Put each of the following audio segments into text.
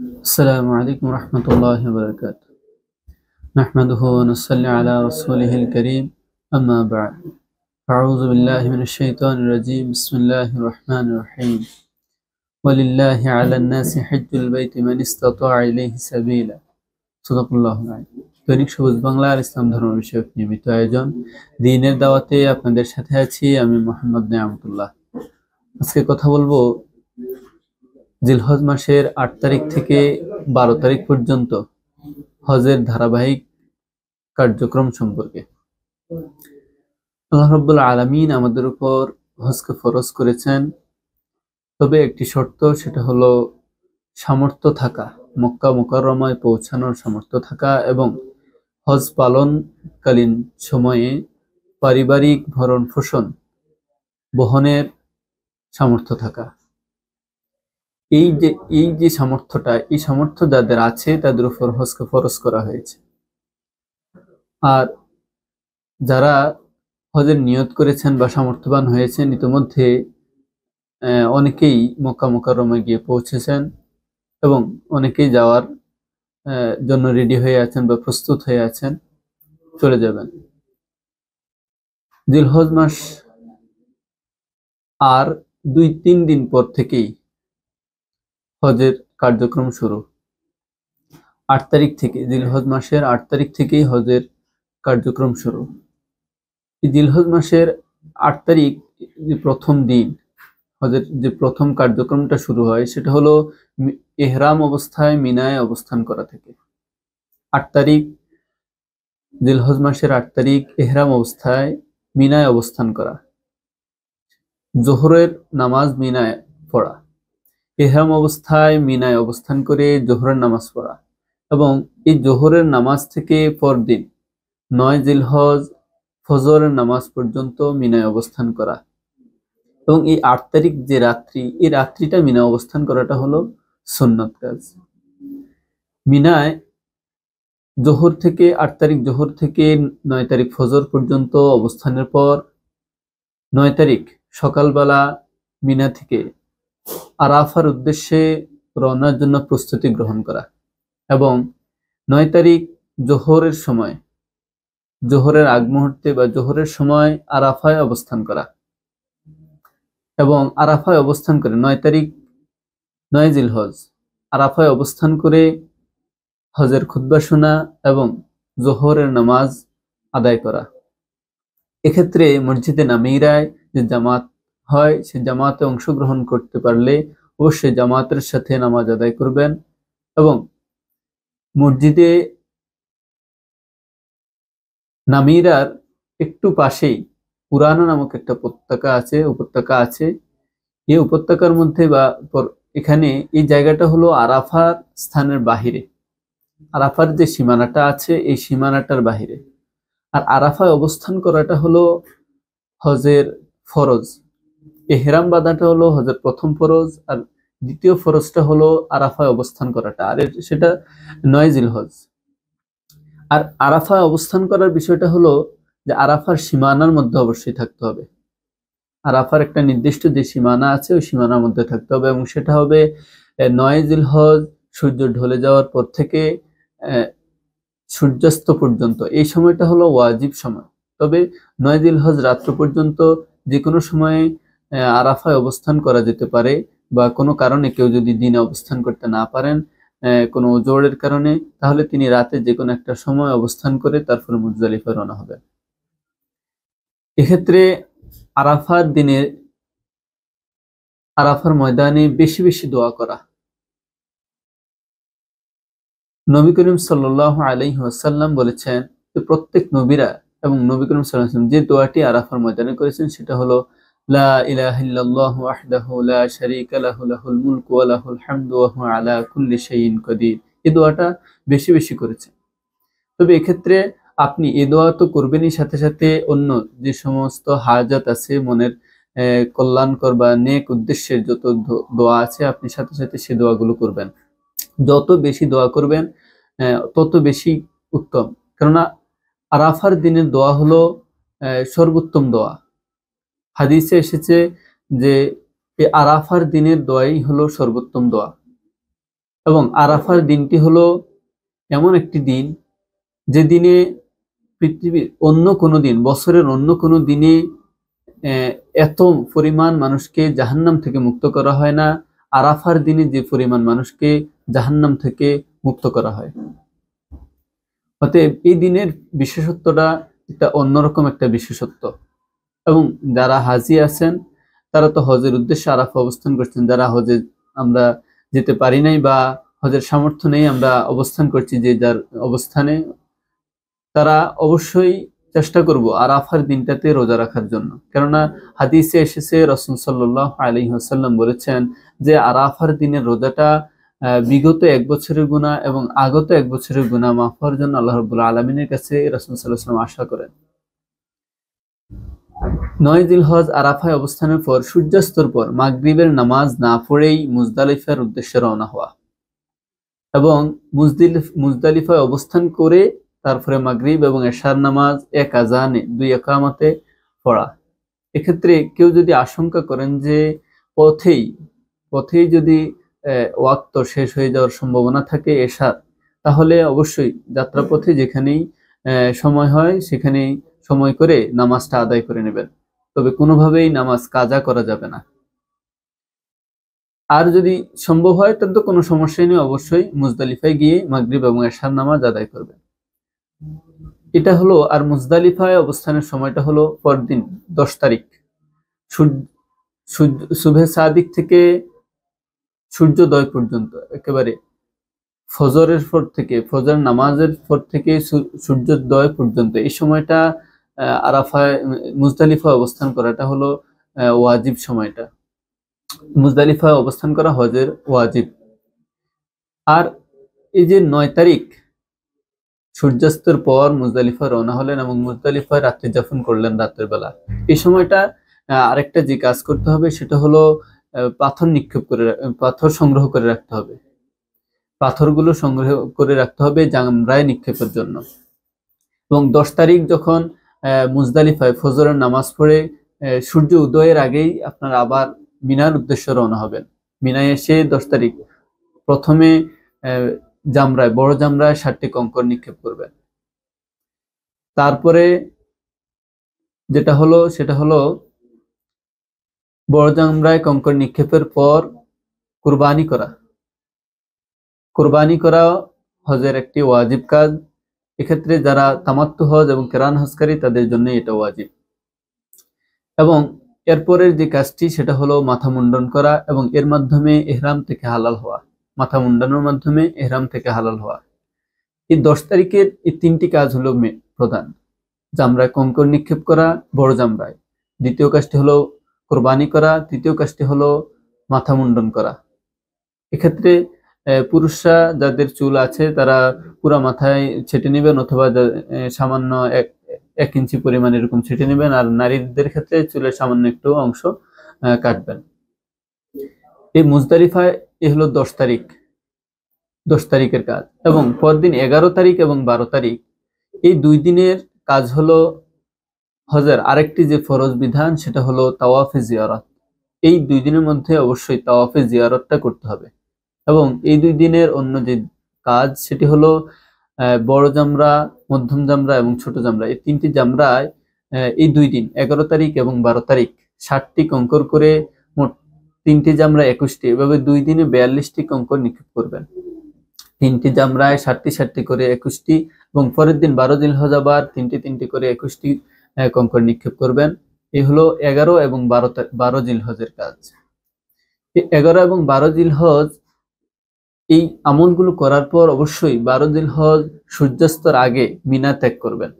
السلام عليكم ورحمة الله وبركاته. نحمده ونصلي على رسوله الكريم. أما بعد، أعوذ بالله من الشيطان الرجيم. بسم الله الرحمن الرحيم. ولله على الناس حج البيت من استطاع إليه سبيلا. صدق الله العظيم. দৈনিক সবুজ বাংলার ইসলাম ধর্ম বিষয়ক নিয়মিত আয়োজন দ্বীনের দাওয়াতে আপনাদের সাথে আছি আমি মোহাম্মদ নিয়ামতুল্লাহ। আজকে কথা বলবো জিলহজ মাসের ৮ তারিখ থেকে ১২ তারিখ পর্যন্ত হজের ধারাবাহিক কার্যক্রম সম্পর্কে। আল্লাহ রাব্বুল আলামিন আমাদের উপর হজকে ফরজ করেছেন, তবে একটি শর্ত, সেটা হলো সামর্থ্য থাকা, মক্কা মুকাররমায় পৌঁছানোর সামর্থ্য থাকা এবং হজ পালনকালীন সময়ে পারিবারিক ভরণ পোষণ বহনের সামর্থ্য থাকা। এই যে সামর্থ্যটা, এই সামর্থ্য যাদের আছে তাদের উপর হজকে ফরজ করা হয়েছে। আর যারা হজের নিয়ত করেছেন বা সামর্থ্যবান হয়েছেন, ইতিমধ্যে অনেকেই মক্কা মুকাররমায় গিয়ে পৌঁছেছেন এবং অনেকেই যাওয়ার জন্য রেডি হয়ে আছেন বা প্রস্তুত হয়ে আছেন, চলে যাবেন। জিলহজ মাস আর ২-৩ দিন পর থেকেই হজের কার্যক্রম শুরু। ৮ তারিখ থেকে, জিলহজ মাসের ৮ তারিখ থেকেই হজের কার্যক্রম শুরু। জিলহজ মাসের ৮ তারিখ যে প্রথম দিন হজের যে প্রথম কার্যক্রমটা শুরু হয়, সেটা হলো ইহরাম অবস্থায় মিনায় অবস্থান করা থেকে। ৮ তারিখ, জিলহজ মাসের ৮ তারিখ ইহরাম অবস্থায় মিনায় অবস্থান করা, জোহরের নামাজ মিনায় পড়া, ইহরাম অবস্থায় মিনায় অবস্থান করে জোহরের নামাজ পড়া এবং এই জোহরের নামাজ থেকে পরদিন ৯ জিলহজ ফজরের নামাজ পর্যন্ত মিনায় অবস্থান করা এবং এই ৮ তারিখ যে রাত্রি, এই রাত্রিটা মিনায় অবস্থান করাটা হলো সুন্নত কাজ। মিনায় জোহর থেকে ৮ তারিখ জোহর থেকে ৯ তারিখ ফজর পর্যন্ত অবস্থানের পর ৯ তারিখ সকালবেলা মিনা থেকে আরাফার উদ্দেশ্যে রওনার জন্য প্রস্তুতি গ্রহণ করা এবং ৯ তারিখ জোহরের সময়, জোহরের আগ মুহূর্তে বা জোহরের সময় আরাফায় অবস্থান করা এবং আরাফায় অবস্থান করে ৯ তারিখ ৯ জিলহজ আরাফায় অবস্থান করে হজের খুতবা শোনা এবং জোহরের নামাজ আদায় করা। এক্ষেত্রে মসজিদে নামিরায় যে জামাত হয়, সে জামাতে অংশগ্রহণ করতে পারলে অবশ্যই জামাতের সাথে নামাজ আদায় করবেন এবং মসজিদে নামিরার একটু পাশেই পুরানা নামক একটা উপত্যকা আছে। এই উপত্যকার মধ্যে বা এখানে এই জায়গাটা হলো আরাফার স্থানের বাহিরে, আরাফার যে সীমানাটা আছে এই সীমানাটার বাহিরে। আর আরাফায় অবস্থান করাটা হলো হজের ফরজ। ইহরাম বাঁধাটা হলো হজের প্রথম ফরজ, আর দ্বিতীয় ফরজটা হলো আরাফায় অবস্থান করাটা, আর সেটা ৯ জিলহজ। আর আরাফায় অবস্থান করার বিষয়টা হলো যে আরাফার সীমানার মধ্যে অবশ্যই থাকতে হবে। আরাফার একটা নির্দিষ্ট যে সীমানা আছে ওই সীমানার মধ্যে থাকতে হবে এবং সেটা হবে ৯ জিলহজ সূর্য ঢলে যাওয়ার পর থেকে সূর্যাস্ত পর্যন্ত। এই সময়টা হলো ওয়াজিব সময়। তবে ৯ জিলহজ রাত্র পর্যন্ত যে কোনো সময়ে আরাফায় অবস্থান করা যেতে পারে, বা কোনো কারণে কেউ যদি দিনে অবস্থান করতে না পারেন, কোনো ওজোরের কারণে, তাহলে তিনি রাতে যে কোনো একটা সময় অবস্থান করে তারপরে মুজদালিফায় রওনা হবেন। এক্ষেত্রে আরাফার দিনে আরাফার ময়দানে বেশি বেশি দোয়া করা। নবী করিম সাল্লাল্লাহু আলাইহি ওয়াসাল্লাম বলেছেন যে প্রত্যেক নবীরা এবং নবী করিম সাল্লাল্লাহু আলাইহি ওয়াসাল্লাম যে দোয়াটি আরাফার ময়দানে করেছেন সেটা হলো লা ইলাহা ইল্লাল্লাহু ওয়াহদাহু লা শারীকা লাহু লাহুল মুলকু ওয়া লাহুল হামদু ওয়া হুয়া আলা কুল্লি শাইইন কাদির। এই দোয়াটা বেশি বেশি করেছেন। তবে এক্ষেত্রে আপনি এই দোয়া তো করবেনই, সাথে সাথে অন্য যে সমস্ত হাজাত আছে, মনের কল্যাণকর বা নেক উদ্দেশ্যের যত দোয়া আছে, আপনি সাথে সাথে সে দোয়াগুলো করবেন। যত বেশি দোয়া করবেন তত বেশি উত্তম, কেননা আরাফার দিনের দোয়া হলো সর্বোত্তম দোয়া। হাদিসে এসেছে যে এই আরাফার দিনের দোয়াই হলো সর্বোত্তম দোয়া। এবং আরাফার দিনটি হলো এমন একটি দিন যে দিনে পৃথিবীর অন্য কোনো দিন, বছরের অন্য কোনো দিনে এত পরিমাণ মানুষকে জাহান্নাম থেকে মুক্ত করা হয় না, আরাফার দিনে যে পরিমাণ মানুষকে জাহান্নাম থেকে মুক্ত করা হয়। অতএব এই দিনের বিশেষত্বটা একটা অন্যরকম একটা বিশেষত্ব। এবং যারা হাজি আছেন তারা তো হজের উদ্দেশ্যে আরাফা অবস্থান করছেন। যারা হজে আমরা যেতে পারি নাই বা হজের সামর্থ্য নেই, আমরা অবস্থান করছি যে যার অবস্থানে, তারা অবশ্যই চেষ্টা করব আরাফার দিনটাতে রোজা রাখার জন্য। কেননা হাদিসে এসেছে, রাসূল সাল্লাল্লাহু আলাইহি ওয়াসাল্লাম বলেছেন যে আরাফার দিনের রোজাটা বিগত এক বছরের গুনাহ এবং আগত এক বছরের গুনাহ মাফ হওয়ার জন্য আল্লাহ রাব্বুল আলামিনের কাছে রাসূল সাল্লাল্লাহু আলাইহি ওয়াসাল্লাম আশা করেন। ৯ জিলহজ আরাফায় অবস্থানের পর সূর্যাস্তর পর মাগরিবের নামাজ না পড়েই মুজদালিফার উদ্দেশ্যে রওনা হওয়া এবং মুজদালিফায় অবস্থান করে তারপরে মাগরিব এবং এশার নামাজ এক আজানে 2 ইকামতে পড়া। এক্ষেত্রে কেউ যদি আশঙ্কা করেন যে পথেই যদি ওয়াক্ত শেষ হয়ে যাওয়ার সম্ভাবনা থাকে এশার, তাহলে অবশ্যই যাত্রাপথে যেখানেই সময় হয় সেখানেই সময় করে নামাজটা আদায় করে নেবেন। তবে কোনোভাবেই নামাজ কাজা করা যাবে না। আর যদি সম্ভব হয় তাহলে তো কোনো সমস্যাই নেই, অবশ্যই মুজদালিফায় গিয়ে মাগরিব এবং এশার নামাজ আদায় করবেন। এটা হলো। আর মুজদালিফায় অবস্থানের সময়টা হলো পরদিন 10 তারিখ সুবহে সাদিক থেকে সূর্যোদয় পর্যন্ত, একেবারে ফজরের পর থেকে, ফজর নামাজের পর থেকে সূর্যোদয় পর্যন্ত এই সময়টা আরাফায় মুজদালিফায় অবস্থান করাটা হলো ওয়াজিব সময়টা। মুজদালিফায় অবস্থান করা হজের ওয়াজিব। আর এই যে 9 তারিখ সূর্যাস্তের পর মুজদালিফা রওনা হলেন এবং মুজদালিফায় রাত্রি যাপন করলেন রাতের বেলা, এই সময়টা আরেকটা যে কাজ করতে হবে সেটা হলো পাথর সংগ্রহ করে রাখতে হবে। পাথরগুলো সংগ্রহ করে রাখতে হবে জামরায় নিক্ষেপের জন্য। এবং 10 তারিখ যখন মুজদালিফায় ফজরের নামাজ পড়ে সূর্য উদয়ের আগেই আপনারা আবার মিনার উদ্দেশ্যে রওনা হবেন। মিনায় এসে 10 তারিখ প্রথমে জামরায়, বড় জামরায় 7টি কঙ্কর নিক্ষেপ করবেন। তারপরে যেটা হলো সেটা হলো বড় জামরায় কঙ্কর নিক্ষেপের পর কুরবানি করা হজের একটি ওয়াজিব কাজ। এক্ষেত্রে যারা তামাত্তু হজ এবং কিরান হজকারী তাদের জন্য এটা ওয়াজিব। এবং এরপরের যে কাজটি সেটা হলো মাথা মুন্ডন করা এবং এর মাধ্যমে ইহরাম থেকে হালাল হওয়া। মাথা মুন্ডানোর মাধ্যমে ইহরাম থেকে হালাল হওয়া। এই 10 তারিখের এই 3টি কাজ হলো প্রধান। জামরায় কঙ্কর নিক্ষেপ করা বড় জামরায়, দ্বিতীয় কাজটি হলো কোরবানি করা, তৃতীয় কাজটি হলো মাথা মুন্ডন করা। এক্ষেত্রে পুরুষরা যাদের চুল আছে তারা পুরা মাথায় ছেটে নেবেন অথবা সামান্য 1 ইঞ্চি পরিমাণ এরকম ছেটে নেবেন। আর নারীদের ক্ষেত্রে চুলের সামান্য একটু অংশ কাটবেন। এই মুজদালিফায় এ হলো 10 তারিখের কাজ। এবং পরদিন 11 তারিখ এবং 12 তারিখ এই 2 দিনের কাজ হলো হজের আরেকটি যে ফরজ বিধান সেটা হলো তাওয়াফে জিয়ারত। এই 2 দিনের মধ্যে অবশ্যই তাওয়াফে জিয়ারতটা করতে হবে। এবং এই 2 দিনের অন্য যে কাজ সেটি হলো বড় জামরা, মধ্যম জামরা এবং ছোট জামরা, এই 3টি জামরায় এই 2 দিন 11 তারিখ এবং 12 তারিখ 60টি কঙ্কর করে মোট 3টি জামরা 21টি, এভাবে 2 দিনে 42টি কঙ্কর নিক্ষেপ করবেন। 3টি জামরায় 60টি করে 21টি এবং পরের দিন 12 জিলহজ আবার 3টি করে 21টি কঙ্কর নিক্ষেপ করবেন। এই হলো 11 এবং 12 জিলহজের কাজ। 11 এবং 12 জিলহজ এই আমলগুলো করার পর অবশ্যই 12 জিলহজ সূর্যাস্তের আগে মিনা ত্যাগ করবেন।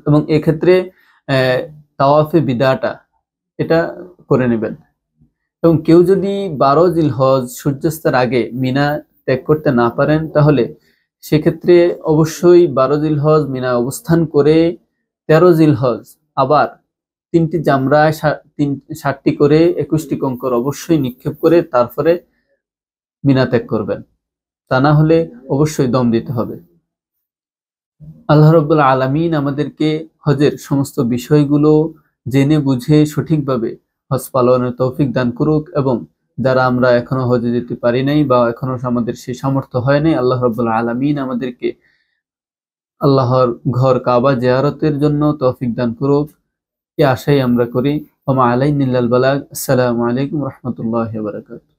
এবং এক্ষেত্রে তাওয়াফে বিদাটা এটা করে নেবেন। এবং কেউ যদি 12 জিলহজ সূর্যাস্তের আগে মিনা ত্যাগ করতে না পারেন তাহলে সেক্ষেত্রে অবশ্যই 12 জিলহজ মিনা অবস্থান করে 13 জিলহজ আবার 3টি জামরায় 60টি করে 21টি কঙ্কর অবশ্যই নিক্ষেপ করে তারপরে মিনা ত্যাগ করবেন। তা না হলে অবশ্যই দম দিতে হবে। আল্লাহ রাব্বুল আলামিন আমাদেরকে হজের সমস্ত বিষয়গুলো জেনে বুঝে সঠিকভাবে হজ পালনের তৌফিক দান করুক এবং যারা আমরা এখনো হজে যেতে পারি নাই বা এখনো আমাদের সেই সামর্থ্য হয় নাই, আল্লাহ রাব্বুল আলামিন আমাদেরকে আল্লাহর ঘর কাবা জিয়ারতের জন্য তৌফিক দান করুক, এই আশাই আমরা করি। ওয়া মা আলাইনা ইল্লাল বালাগ। আসসালামু আলাইকুম ওয়া রাহমাতুল্লাহি ওয়া বারাকাতুহু।